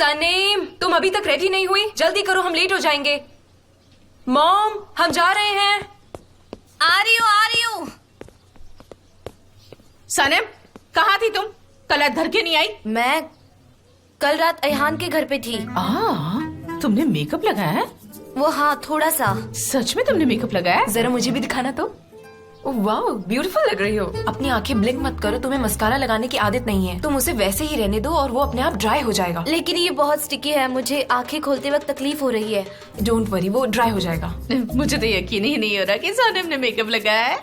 सनीम, तुम अभी तक रेडी नहीं हुई? जल्दी करो, हम लेट हो जाएंगे। मॉम, हम जा रहे हैं। आ रही हूँ। सनम, कहाँ थी तुम? कल रात घर के नहीं आई? मैं कल रात अयहान के घर पे थी। तुमने मेकअप लगाया है? वो हाँ, थोड़ा सा। सच में तुमने मेकअप लगाया? जरा मुझे भी दिखाना तो। वाह, ब्यूटीफुल लग रही हो। अपनी आंखें ब्लिंक मत करो, तुम्हें मस्कारा लगाने की आदत नहीं है। तुम उसे वैसे ही रहने दो और वो अपने आप ड्राई हो जाएगा। लेकिन ये बहुत स्टिकी है, मुझे आंखें खोलते वक्त तकलीफ हो रही है। डोंट वरी, वो ड्राई हो जाएगा। मुझे तो यकीन ही नहीं हो रहा कि सनम ने मेकअप लगाया है।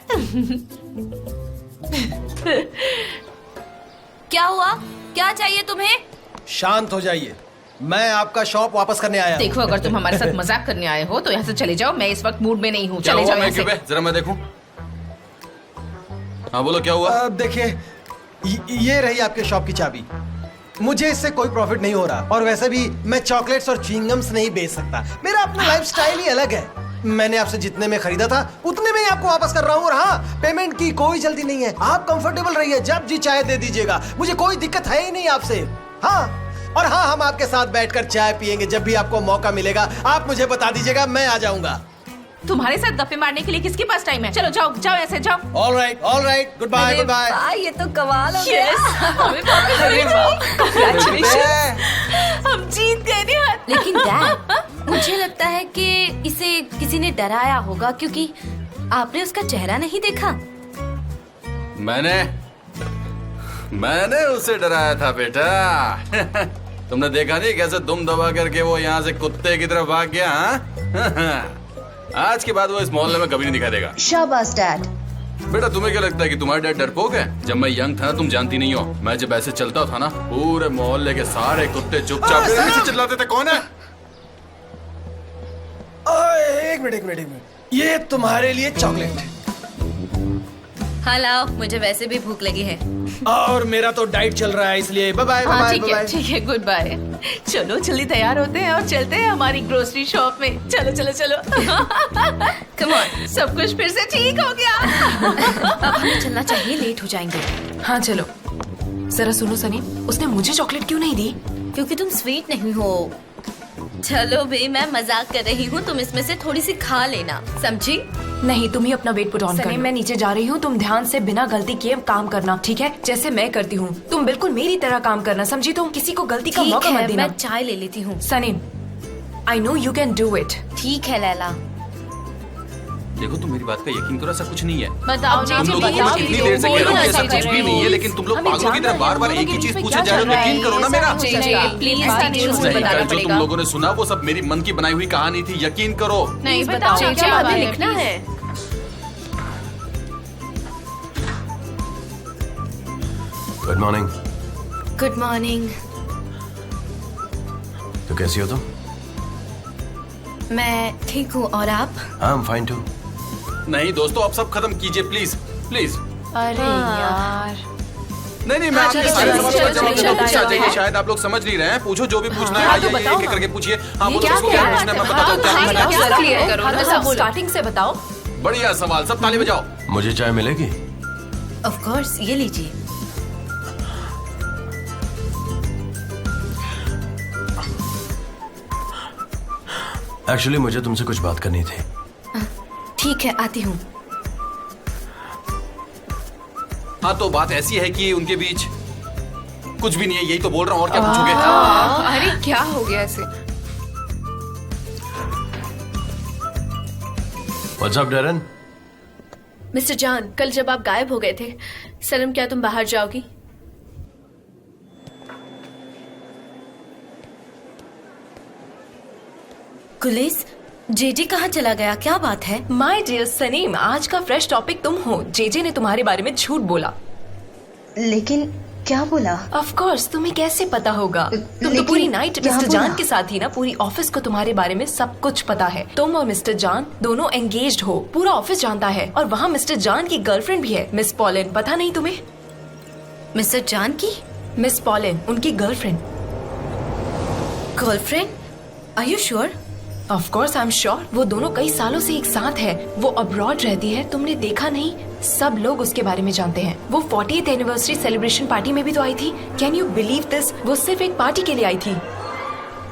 क्या हुआ? क्या चाहिए तुम्हें? शांत हो जाइए, मैं आपका शॉप वापस करने आया हूं। देखो, अगर तुम हमारे साथ मजाक करने आए हो तो यहाँ से चले जाओ। मैं इस वक्त मूड में नहीं हूँ। चले जाओ यहाँ से। जरा मैं देखूं। हाँ बोलो, क्या हुआ? देखिए, ये रही आपके शॉप की चाबी। मुझे इससे कोई प्रॉफिट नहीं हो रहा, और वैसे भी मैं चॉकलेट्स और च्युइंगम्स नहीं बेच सकता। मेरा अपना लाइफस्टाइल ही अलग है। मैंने आपसे जितने में खरीदा था उतने में ही आपको वापस कर रहा हूँ। और हाँ, पेमेंट की कोई जल्दी नहीं है। आप कंफर्टेबल रहिए, जब जी चाय दे दीजिएगा, मुझे कोई दिक्कत है ही नहीं आपसे। हाँ, और हाँ, हम आपके साथ बैठकर चाय पियेंगे। जब भी आपको मौका मिलेगा आप मुझे बता दीजिएगा, मैं आ जाऊंगा। तुम्हारे साथ गप्पे मारने के लिए किसके पास टाइम है? चलो जाओ जाओ, ऐसे जाओ। All right, good bye, good bye. ये तो कमाल हो गया। हम जीत गए निहाल। लेकिन डैड, मुझे लगता है कि इसे किसी ने डराया होगा, क्योंकि आपने उसका चेहरा नहीं देखा। मैंने उसे डराया था बेटा। तुमने देखा नहीं कैसे दुम दबा करके वो यहाँ से कुत्ते की तरफ भाग गया? हाँ? आज के बाद वो इस मोहल्ले में कभी नहीं दिखाई देगा। शाबाश डैड। बेटा, तुम्हें क्या लगता है कि तुम्हारे डैड डरपोक है? जब मैं यंग था ना, तुम जानती नहीं हो, मैं जब ऐसे चलता था ना, पूरे मोहल्ले के सारे कुत्ते चुपचाप मेरे पीछे चिल्लाते थे। कौन है? एक मिनट, ये तुम्हारे लिए चॉकलेट। हाँ लाओ, मुझे वैसे भी भूख लगी है। और मेरा तो डाइट चल रहा है, इसलिए बाय बाय। हाँ ठीक है, गुड बाय। चलो जल्दी तैयार होते हैं और चलते हैं हमारी ग्रोसरी शॉप में। चलो चलो चलो। कम ऑन, सब कुछ फिर से ठीक हो गया। अब हमें चलना चाहिए, लेट हो जाएंगे। हाँ चलो। जरा सुनो सनीम, उसने मुझे चॉकलेट क्यों नहीं दी? क्योंकि तुम स्वीट नहीं हो। चलो भी, मैं मजाक कर रही हूँ, तुम इसमें से थोड़ी सी खा लेना, समझी? नहीं, तुम ही अपना वेट पुट ऑन करो। मैं नीचे जा रही हूँ, तुम ध्यान से बिना गलती किए काम करना, ठीक है? जैसे मैं करती हूँ, तुम बिल्कुल मेरी तरह काम करना, समझी? तुम किसी को गलती का मौका मत देना। मैं चाय ले लेती हूँ। Sanim, I know you can do it. ठीक है लैला। देखो, तुम मेरी बात का यकीन करो, ऐसा कुछ नहीं है। बताओ तुम लोगों को मैं कितनी देर से कह रहा हूँ, ऐसा कुछ भी नहीं है, लेकिन तुम लोग पागलों की तरह बार बार एक ही चीज पूछे जा रहे हो। यकीन करो ना मेरा। प्लीज जो तुम लोगों ने सुना वो सब मेरी मन की बनाई हुई कहानी थी। यकीन करो। नहीं, बताओ क्या लिखना है। Good morning. Good morning. तो कैसी हो तुम? मैं ठीक हूँ, और आप? I am fine too. नहीं दोस्तों, आप सब खत्म कीजिए प्लीज प्लीज। अरे यार, नहीं, मैं आपके सारे सवालों का जवाब देना पीछे आ जाइए। शायद आप लोग समझ नहीं रहे हैं। पूछो जो भी पूछना है, आइए एक करके पूछिए। हाँ बोलो, उसको क्या पूछना है मैं बता दूँ। स्टार्टिंग से बताओ। बढ़िया सवाल, सब ताली बजाओ। मुझे चाय मिलेगी? ऑफ कोर्स, ये लीजिए। एक्चुअली मुझे तुमसे कुछ बात करनी थी। ठीक है, आती हूँ। हाँ तो बात ऐसी है कि उनके बीच कुछ भी नहीं है, यही तो बोल रहा हूँ। और क्या पूछोगे? अरे क्या हो गया ऐसे? What's up Darren? मिस्टर जान, कल जब आप गायब हो गए थे, सनम, क्या तुम बाहर जाओगी? कुलिस, जेजे कहाँ चला गया? क्या बात है? माय डियर सनीम, आज का फ्रेश टॉपिक तुम हो। जेजे ने तुम्हारे बारे में झूठ बोला। लेकिन क्या बोला? ऑफ कोर्स, तुम्हें कैसे पता होगा? तुम तो पूरी नाइट मिस्टर जान के साथ ही ना। पूरी ऑफिस को तुम्हारे बारे में सब कुछ पता है। तुम और मिस्टर जान दोनों एंगेज्ड हो, पूरा ऑफिस जानता है। और वहाँ मिस्टर जान की गर्लफ्रेंड भी है, मिस पॉलिन। पता नहीं तुम्हें? मिस्टर जान की मिस पॉलिन, उनकी girlfriend. Girlfriend? Are you sure? Of course I am sure. वो दोनों कई सालों से एक साथ है। वो अब्रॉड रहती है, तुमने देखा नहीं? सब लोग उसके बारे में जानते हैं। वो 40th एनिवर्सरी सेलिब्रेशन पार्टी में भी तो आई थी। Can you believe this? वो सिर्फ एक पार्टी के लिए आई थी।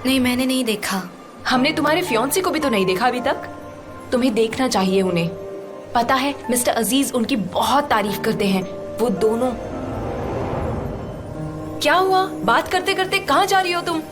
नहीं, मैंने नहीं देखा। हमने तुम्हारे फियांसे को भी तो नहीं देखा अभी तक। तुम्हें देखना चाहिए उन्हें। पता है मिस्टर अजीज उनकी बहुत तारीफ करते हैं। वो दोनों। क्या हुआ? बात करते करते कहाँ जा रही हो तुम?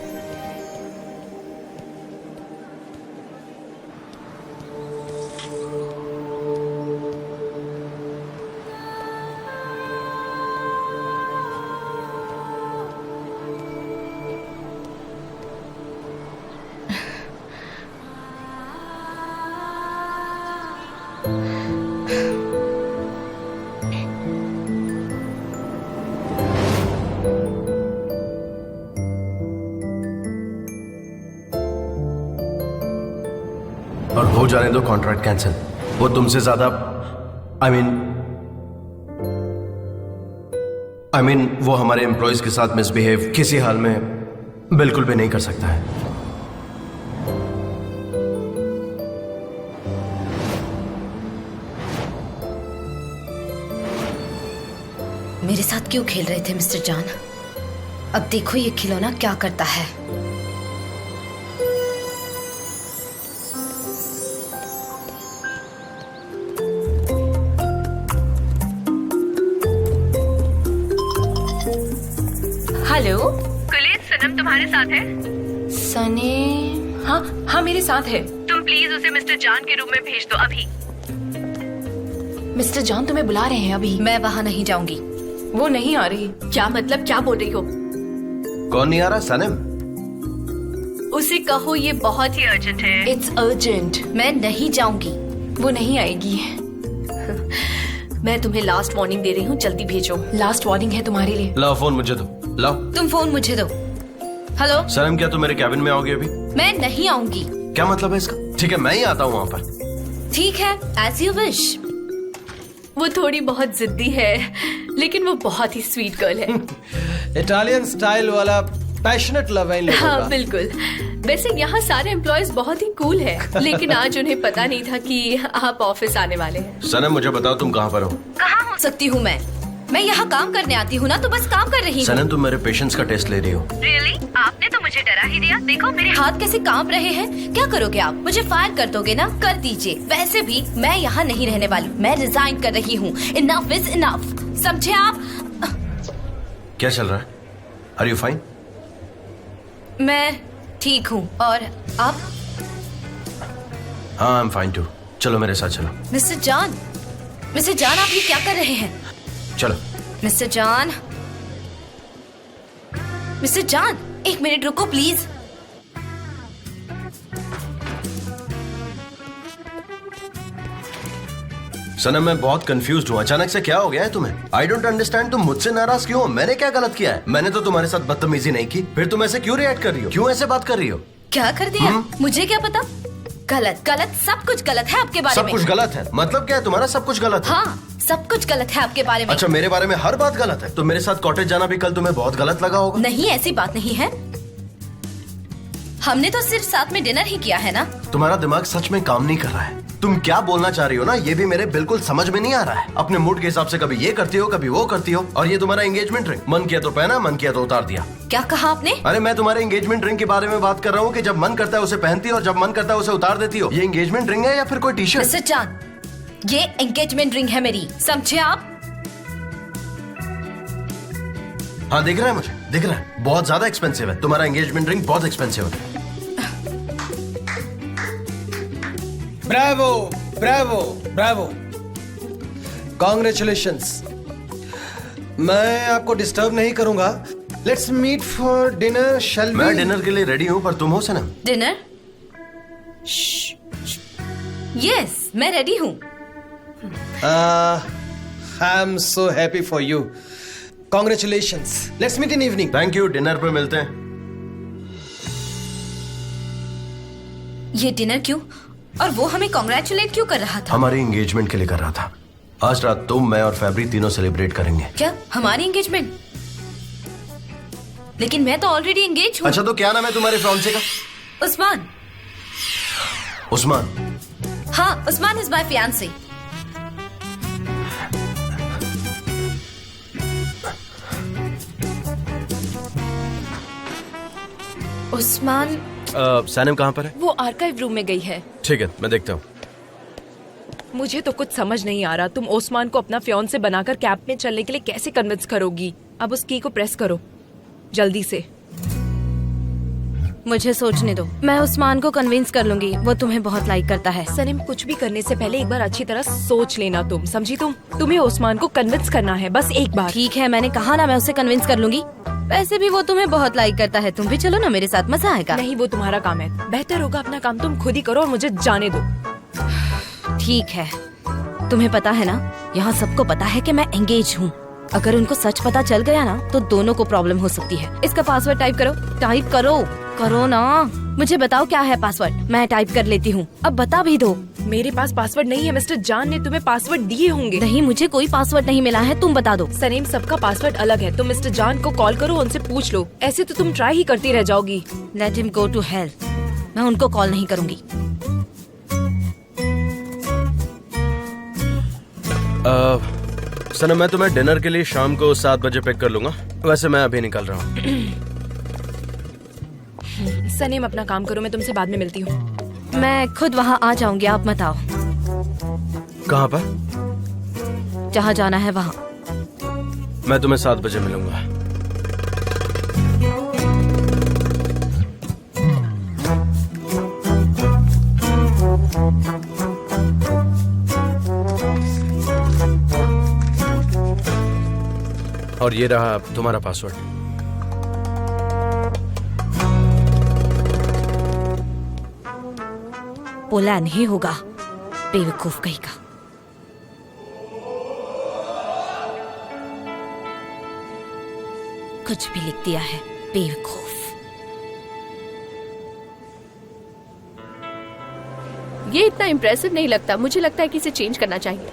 और हो जाने दो कॉन्ट्रैक्ट कैंसिल। वो तुमसे ज्यादा आई मीन वो हमारे एम्प्लॉयज के साथ मिसबिहेव किसी हाल में बिल्कुल भी नहीं कर सकता है। मेरे साथ क्यों खेल रहे थे मिस्टर जॉन? अब देखो ये खिलौना क्या करता है। हेलो कुलेत, सनम तुम्हारे साथ है? सने। हाँ हाँ मेरे साथ है। तुम प्लीज उसे मिस्टर जान के रूम में भेज दो अभी। मिस्टर जॉन तुम्हें बुला रहे हैं अभी। मैं वहां नहीं जाऊंगी। वो नहीं आ रही। क्या मतलब, क्या बोल रही हो? कौन नहीं आ रहा? सनम। उसे कहो ये बहुत ही अर्जेंट है। It's urgent. मैं नहीं जाऊंगी। वो नहीं आएगी। मैं तुम्हें लास्ट वार्निंग दे रही हूँ, जल्दी भेजो। लास्ट वार्निंग है तुम्हारे लिए। लाओ फोन मुझे दो। लाओ। तुम फोन मुझे दो। हेलो सनम, क्या तुम मेरे कैबिन में आओगे अभी? मैं नहीं आऊंगी। क्या मतलब है इसका? ठीक है, मैं ही आता हूँ वहां पर। ठीक है, एज यू विश। वो थोड़ी बहुत जिद्दी है, लेकिन वो बहुत ही स्वीट गर्ल है। इटालियन स्टाइल वाला पैशनेट लव है इन लोगों हाँ का। बिल्कुल। वैसे यहाँ सारे एम्प्लॉयज बहुत ही कूल है, लेकिन आज उन्हें पता नहीं था कि आप ऑफिस आने वाले हैं। सनम, मुझे बताओ तुम कहाँ पर हो? कहाँ हो सकती हूँ मैं यहाँ काम करने आती हूँ ना, तो बस काम कर रही हूँ। सनम, तुम मेरे पेशेंस का टेस्ट ले रही हो। रियली? आपने तो मुझे डरा ही दिया। देखो मेरे हाथ कैसे कांप रहे हैं। क्या करोगे आप? मुझे फायर कर दोगे ना? कर दीजिए। वैसे भी मैं यहाँ नहीं रहने वाली, मैं रिजाइन कर रही हूँ। इनफ इज इनफ, समझे आप? क्या चल रहा है? Are you fine? मैं ठीक हूँ, और आप? हाँ, आई एम फाइन टू। चलो मेरे साथ चलो। मिस्टर जॉन, आप ये क्या कर रहे हैं? चलो। मिस्टर जॉन, एक मिनट रुको प्लीज। सनम, मैं बहुत कंफ्यूज्ड हूँ। अचानक से क्या हो गया है तुम्हें? I don't understand. तुम मुझसे नाराज क्यों हो? मैंने क्या गलत किया है? मैंने तो तुम्हारे साथ बदतमीजी नहीं की। फिर तुम ऐसे क्यों रिएक्ट कर रही हो? क्यों ऐसे बात कर रही हो? क्या कर दिया? मुझे क्या पता। गलत, सब कुछ गलत है आपके बारे सब में। कुछ गलत है? मतलब क्या है तुम्हारा? सब कुछ गलत है? हाँ, सब कुछ गलत है आपके बारे में। अच्छा, मेरे बारे में हर बात गलत है? तो मेरे साथ कॉटेज जाना भी कल तुम्हें बहुत गलत लगा होगा। नहीं, ऐसी बात नहीं है। हमने तो सिर्फ साथ में डिनर ही किया है ना। तुम्हारा दिमाग सच में काम नहीं कर रहा है। तुम क्या बोलना चाह रही हो ना, ये भी मेरे बिल्कुल समझ में नहीं आ रहा है। अपने मूड के हिसाब से कभी ये करती हो, कभी वो करती हो। और ये तुम्हारा एंगेजमेंट रिंग, मन किया तो पहना, मन किया तो उतार दिया। क्या कहा आपने? अरे, मैं तुम्हारे एंगेजमेंट रिंग के बारे में बात कर रहा हूँ कि जब मन करता है उसे पहनती हो और जब मन करता है उसे उतार देती हो। ये एंगेजमेंट रिंग है या फिर कोई टी शर्ट? मिस्टर जॉन, ये एंगेजमेंट रिंग है मेरी, समझे आप? हाँ, दिख रहा है मुझे, दिख रहा है। बहुत ज्यादा एक्सपेंसिव है तुम्हारा एंगेजमेंट रिंग, बहुत एक्सपेंसिव है। Bravo, bravo, bravo. कॉन्ग्रेचुलेशंस। मैं आपको डिस्टर्ब नहीं करूंगा। Let's meet for dinner, shall we? मैं डिनर के लिए रेडी हूँ, पर तुम हो सनम? डिनर? यस, मैं रेडी हूँ। I am so happy for you. Congratulations. Let's meet in evening. Thank you, dinner पे मिलते हैं। ये डिनर क्यों? और वो हमें कॉन्ग्रेचुलेट क्यों कर रहा था? हमारी एंगेजमेंट के लिए कर रहा था। आज रात तुम, मैं और फैब्री तीनों सेलिब्रेट करेंगे। क्या हमारी एंगेजमेंट? लेकिन मैं तो ऑलरेडी एंगेज हूँ। अच्छा, तो क्या नाम है तुम्हारे फियांसे का? उस्मान। उस्मान? हाँ, Usman is my fiance. Usman Sanam कहाँ पर है? वो आर्काइव रूम में गई है। ठीक है, मैं देखता हूँ। मुझे तो कुछ समझ नहीं आ रहा, तुम ओस्मान को अपना फियांसे बनाकर कैंप में चलने के लिए कैसे कन्विंस करोगी? अब उस की को प्रेस करो जल्दी से। मुझे सोचने दो, मैं उस्मान को कन्विंस कर लूंगी, वो तुम्हें बहुत लाइक करता है। सनीम, कुछ भी करने से पहले एक बार अच्छी तरह सोच लेना, तुम समझी? तुम्हें ओस्मान को कन्विंस करना है, बस एक बार। ठीक है, मैंने कहा ना मैं उसे कन्विंस कर लूंगी। वैसे भी वो तुम्हें बहुत लाइक करता है, तुम भी चलो ना मेरे साथ, मजा आएगा। नहीं, वो तुम्हारा काम है, बेहतर होगा अपना काम तुम खुद ही करो और मुझे जाने दो। ठीक है, तुम्हें पता है ना, यहाँ सबको पता है कि मैं एंगेज हूँ। अगर उनको सच पता चल गया ना तो दोनों को प्रॉब्लम हो सकती है। इसका पासवर्ड टाइप करो, टाइप करो, करो ना। मुझे बताओ क्या है पासवर्ड, मैं टाइप कर लेती हूँ। अब बता भी दो। मेरे पास पासवर्ड नहीं है, मिस्टर जान ने तुम्हें पासवर्ड दिए होंगे। नहीं, मुझे कोई पासवर्ड नहीं मिला है, तुम बता दो। सनीम, सबका पासवर्ड अलग है, तुम मिस्टर जान को कॉल करो, उनसे पूछ लो। ऐसे तो तुम ट्राई ही करती रह जाओगी। Let him go to hell. मैं उनको कॉल नहीं करूंगी। सनम, मैं तुम्हें डिनर के लिए शाम को 7 बजे पिक कर लूंगा। वैसे मैं अभी निकल रहा हूँ। सनीम, अपना काम करो, मैं तुमसे बाद में मिलती हूँ। मैं खुद वहाँ आ जाऊंगी, आप मत आओ। कहाँ पर? जहाँ जाना है वहाँ। मैं तुम्हें 7 बजे मिलूंगा। और ये रहा तुम्हारा पासवर्ड। बोला नहीं होगा, बेवकूफ कहीं का। कुछ भी लिख दिया है, बेवकूफ। ये इतना इम्प्रेसिव नहीं लगता, मुझे लगता है कि इसे चेंज करना चाहिए।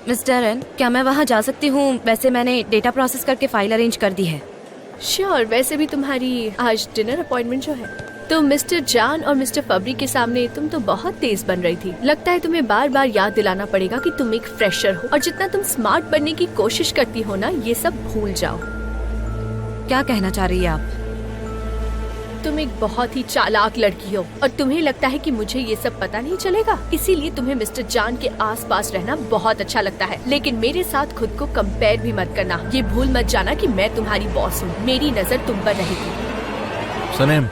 मिस्टर एन, क्या मैं वहाँ जा सकती हूँ? वैसे मैंने डेटा प्रोसेस करके फाइल अरेंज कर दी है। श्योर, वैसे भी तुम्हारी आज डिनर अपॉइंटमेंट जो है, तो मिस्टर जान और मिस्टर फबरी के सामने तुम तो बहुत तेज बन रही थी। लगता है तुम्हें बार बार याद दिलाना पड़ेगा कि तुम एक फ्रेशर हो, और जितना तुम स्मार्ट बनने की कोशिश करती हो ना, ये सब भूल जाओ। क्या कहना चाह रही है आप? तुम एक बहुत ही चालाक लड़की हो, और तुम्हें लगता है कि मुझे ये सब पता नहीं चलेगा, इसीलिए तुम्हें मिस्टर जान के आसपास रहना बहुत अच्छा लगता है। लेकिन मेरे साथ खुद को कंपेयर भी मत करना। ये भूल मत जाना कि मैं तुम्हारी बॉस हूँ, मेरी नजर तुम पर रहेगी। सनीम,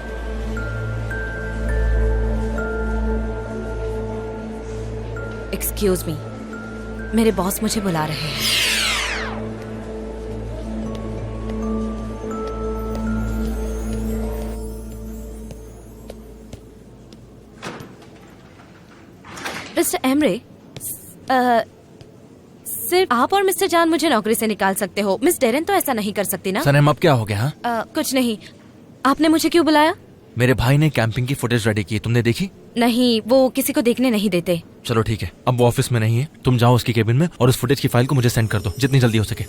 एक्सक्यूज मी, मेरे बॉस मुझे बुला रहे हैं। मिस्टर एमरे, सिर्फ आप और मिस्टर जान मुझे नौकरी से निकाल सकते हो, मिस डेरेन तो ऐसा नहीं कर सकती ना? सनम, अब क्या हो गया? हाँ, कुछ नहीं। आपने मुझे क्यों बुलाया? मेरे भाई ने कैंपिंग की फुटेज रेडी की, तुमने देखी? नहीं, वो किसी को देखने नहीं देते। चलो ठीक है, अब वो ऑफिस में नहीं है, तुम जाओ उसकी केबिन में और उस फुटेज की फाइल को मुझे सेंड कर दो, जितनी जल्दी हो सके।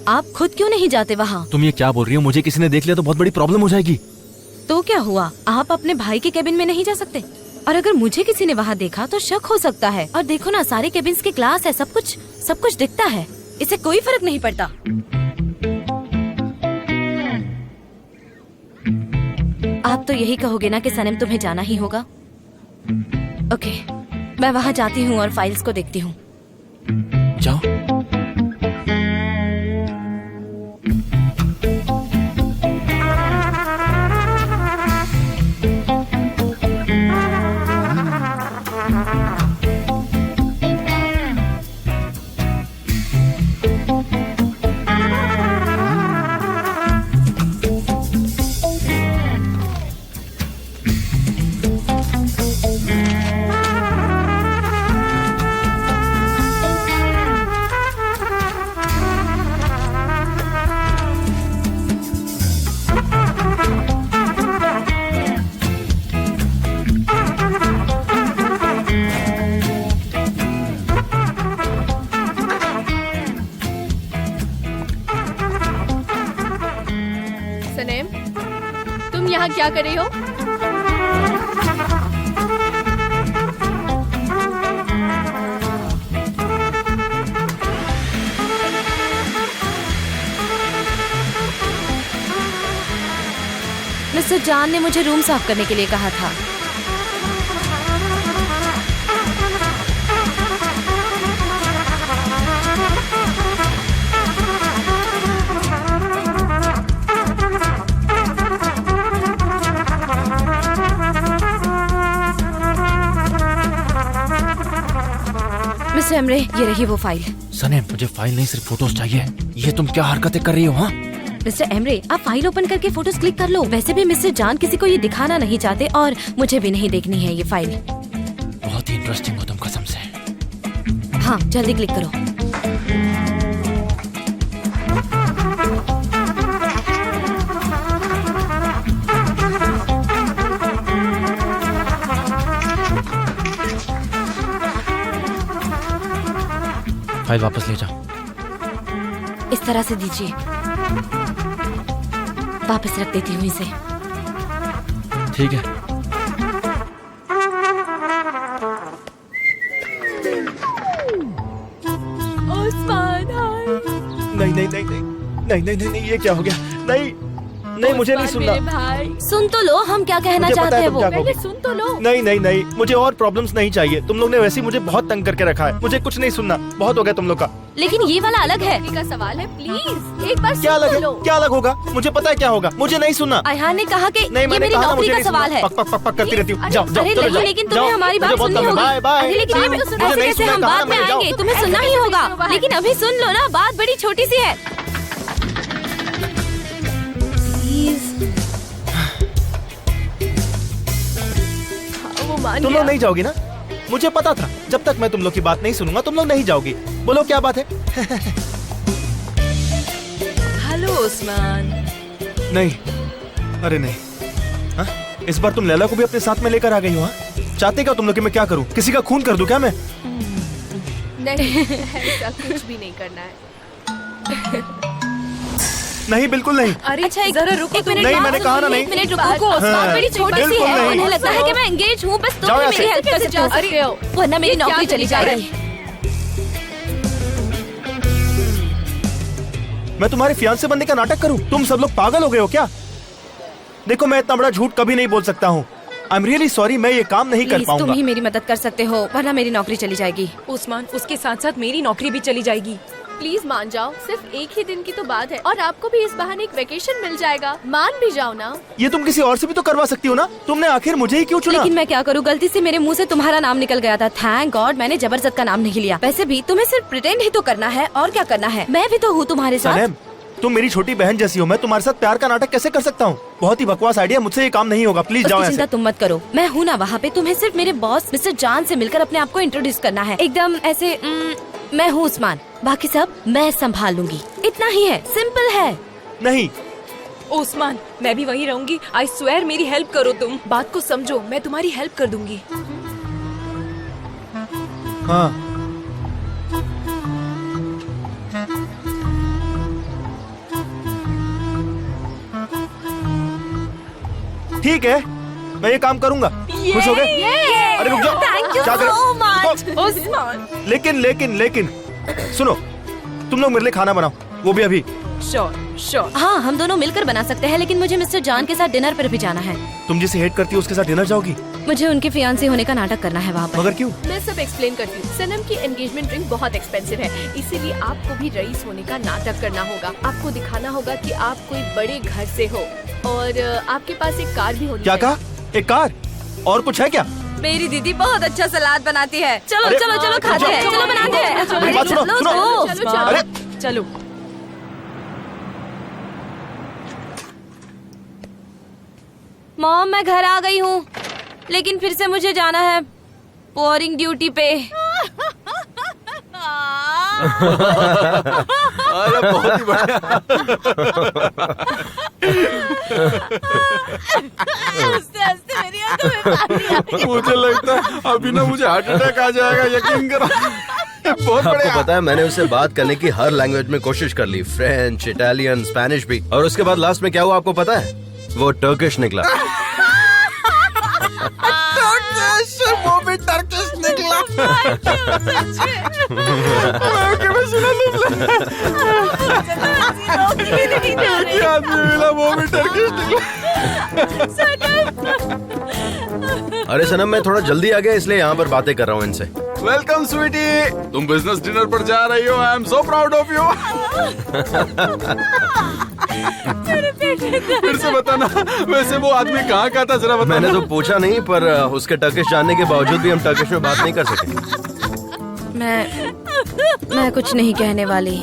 आप खुद क्यों नहीं जाते वहाँ? तुम ये क्या बोल रही हो? मुझे किसी ने देख लिया तो बहुत बड़ी प्रॉब्लम हो जाएगी। तो क्या हुआ, आप अपने भाई के केबिन में नहीं जा सकते? और अगर मुझे किसी ने वहाँ देखा तो शक हो सकता है। और देखो ना, सारे केबिन्स के ग्लास है, सब कुछ दिखता है, इससे कोई फर्क नहीं पड़ता। आप तो यही कहोगे ना कि सनम तुम्हें जाना ही होगा? ओके, मैं वहाँ जाती हूँ और फाइल्स को देखती हूँ। जाओ। सनेम, तुम यहाँ क्या कर रही हो? मिस्टर जान ने मुझे रूम साफ करने के लिए कहा था। मिस्टर एमरे, ये रही वो फाइल। सनेम, मुझे फाइल नहीं सिर्फ फोटोज चाहिए। ये तुम क्या हरकतें कर रही हो? हाँ, मिस्टर एमरे, आप फाइल ओपन करके फोटोज क्लिक कर लो। वैसे भी मिस्टर जान किसी को ये दिखाना नहीं चाहते और मुझे भी नहीं देखनी है ये फाइल। बहुत ही इंटरेस्टिंग हो तुम, कसम से। हाँ, जल्दी क्लिक करो। फाइल वापस ले जाओ। इस तरह से दीजिए। वापस रख देती हूँ इसे। ठीक है। नहीं नहीं नहीं नहीं नहीं नहीं नहीं नहीं, ये क्या हो गया? नहीं नहीं, मुझे नहीं सुनना। भाई सुन तो लो हम क्या कहना मुझे पता चाहते है हैं तुम वो। क्या पहले कहोगे। सुन तो लो। नहीं नहीं नहीं, मुझे और प्रॉब्लम्स नहीं चाहिए। तुम लोग ने वैसे ही मुझे बहुत तंग करके रखा है। मुझे कुछ नहीं सुनना, बहुत हो गया तुम लोग का। लेकिन ये वाला अलग है। नौकरी का सवाल है, प्लीज एक बार क्या सुन अलग तो है? लो। क्या अलग होगा? मुझे पता है क्या होगा। मुझे नहीं सुनना। अयहान ने कहा कि नहीं, ये मैंने मेरी कहा ना, नौकरी मुझे का नहीं सवाल सुनना। है। पक पक पक पक करती रहती हूँ। जाओ जाओ, अरे चलो नहीं, जाओ, लेकिन जाओ। तुम्हें हमारी बात मुझे बहुत सुननी तंग है। होगी। Bye bye. अरे लेकिन मुझे ऐसे नहीं कैसे सुनना, हम कहा बाद ना में मैंने, जाओ। आएंगे? तुम्हें सुनना ही होगा। लेकिन अभी सुन लो ना, बात बड़ी छोटी सी है। वो मान तुम गया। लोग नहीं जाओगी ना? मुझे पता था जब तक मैं तुम लोग की बात नहीं सुनूंगा तुम लोग नहीं जाओगी। बोलो क्या बात है? हेलो उस्मान। नहीं, अरे नहीं। हाँ? इस बार तुम लैला को भी अपने साथ में लेकर आ गई हो? हाँ? चाहते क्या तुम लोग कि मैं क्या करूं? किसी का खून कर दूं क्या मैं? नहीं, ऐसा कुछ भी नहीं करना है। नहीं, बिल्कुल नहीं। अरे अच्छा, जरा रुको। एक मिनट नहीं, बात मैंने सुनो, कहा ना, एक नहीं। मिनट रुको। बात बड़ी छोटी सी बिल्कुल है। नहीं। उन्हें लगता है कि मैं एंगेज हूँ, बस तुम जाओ ही यहाँ मेरी से। हेल्प कर कैसे सकते जा हो। सकते हो? वरना मेरी ये क्या नौकरी चली तरीका है? जाएगी। मैं तुम्हारे फियांसे बनने का नाटक करूं? तुम सब लोग पागल हो गए हो क्या? देखो, मैं इतना बड़ा झूठ कभी नहीं बोल सकता हूँ। आई एम रियली सॉरी, मैं ये काम नहीं कर प्लीज तुम पाऊंगा। ही मेरी मदद कर सकते हो, वरना मेरी नौकरी चली जाएगी। उस्मान, उसके साथ साथ मेरी नौकरी भी चली जाएगी। प्लीज मान जाओ, सिर्फ एक ही दिन की तो बात है और आपको भी इस बहाने एक वेकेशन मिल जाएगा। मान भी जाओ ना। ये तुम किसी और से भी तो करवा सकती हो ना? तुमने आखिर मुझे ही क्यों चुना? लेकिन मैं क्या करूँ, गलती से मेरे मुंह से तुम्हारा नाम निकल गया था। थैंक गॉड मैंने जबरदस्त का नाम नहीं लिया। वैसे भी तुम्हें सिर्फ प्रिटेंड ही तो करना है, और क्या करना है। मैं भी तो हूँ तुम्हारे साथ। सलेम, तुम मेरी छोटी बहन जैसी हो। मैं तुम्हारे साथ प्यार का नाटक कैसे कर सकता हूँ? बहुत ही बकवास आइडिया, मुझसे ये काम नहीं होगा। प्लीज जाओ उसकी यहाँ चिंता से। तुम मत करो, मैं हूँ ना वहाँ पे। तुम्हें सिर्फ मेरे बॉस मिस्टर जान से मिलकर अपने आप को इंट्रोड्यूस करना है, एकदम ऐसे। मैं हूँ उस्मान, बाकी सब मैं संभाल लूंगी। इतना ही है, सिंपल है। नहीं, उस्मान, मैं भी वहीं रहूंगी। आई स्वेयर, मेरी हेल्प करो तुम। बात को समझो, मैं तुम्हारी हेल्प कर दूंगी। हाँ, ठीक है, मैं ये काम करूंगा। खुश हो गए? अरे रुक जाओ। Thank you क्या करें? so much. रुको। उस्मान, लेकिन लेकिन लेकिन सुनो, तुम लोग मेरे लिए खाना बनाओ, वो भी अभी। Sure sure. हाँ, हम दोनों मिलकर बना सकते हैं, लेकिन मुझे मिस्टर जान के साथ डिनर पर भी जाना है। तुम जिसे हेट करती हो उसके साथ डिनर जाओगी? मुझे उनके फियांसे होने का नाटक करना है वहाँ पर। मगर क्यों? मैं सब एक्सप्लेन करती हूँ। सनम की एंगेजमेंट रिंग बहुत एक्सपेंसिव है, इसीलिए आपको भी रईस होने का नाटक करना होगा। आपको दिखाना होगा कि आप कोई बड़े घर से हो और आपके पास एक कार भी होनी क्या चाहिए। कहा? एक कार? और कुछ है क्या? मेरी दीदी बहुत अच्छा सलाद बनाती है। चलो अरे, चलो चलो खाते हैं, चलो बनाते हैं। मेरी बात सुनो, चलो, सुनो। तो। चलो, चलो। अरे चलो। मॉम, मैं घर आ गई हूँ, लेकिन फिर से मुझे जाना है बोरिंग ड्यूटी पे। अरे बहुत ही बढ़िया। मुझे लगता है अभी ना मुझे हार्ट अटैक आ जाएगा, यकीन करो। बहुत आपको बढ़िया। पता है मैंने उससे बात करने की हर लैंग्वेज में कोशिश कर ली, फ्रेंच, इटालियन, स्पेनिश भी, और उसके बाद लास्ट में क्या हुआ आपको पता है? वो टर्किश निकला। वो भी भी टर्किश निकला। मिला वो भी टर्किश निकला। अरे सनम, मैं थोड़ा जल्दी आ गया इसलिए यहाँ पर बातें कर रहा हूँ इनसे। वेलकम स्वीटी, तुम बिजनेस डिनर पर जा रही हो। आई am so proud of you. फिर से बताना, वैसे वो आदमी कहाँ का था, जरा बताना। मैंने तो पूछा नहीं, पर उसके टर्किश जानने के बावजूद भी हम टर्किश में बात नहीं कर सके। मैं कुछ नहीं कहने वाली।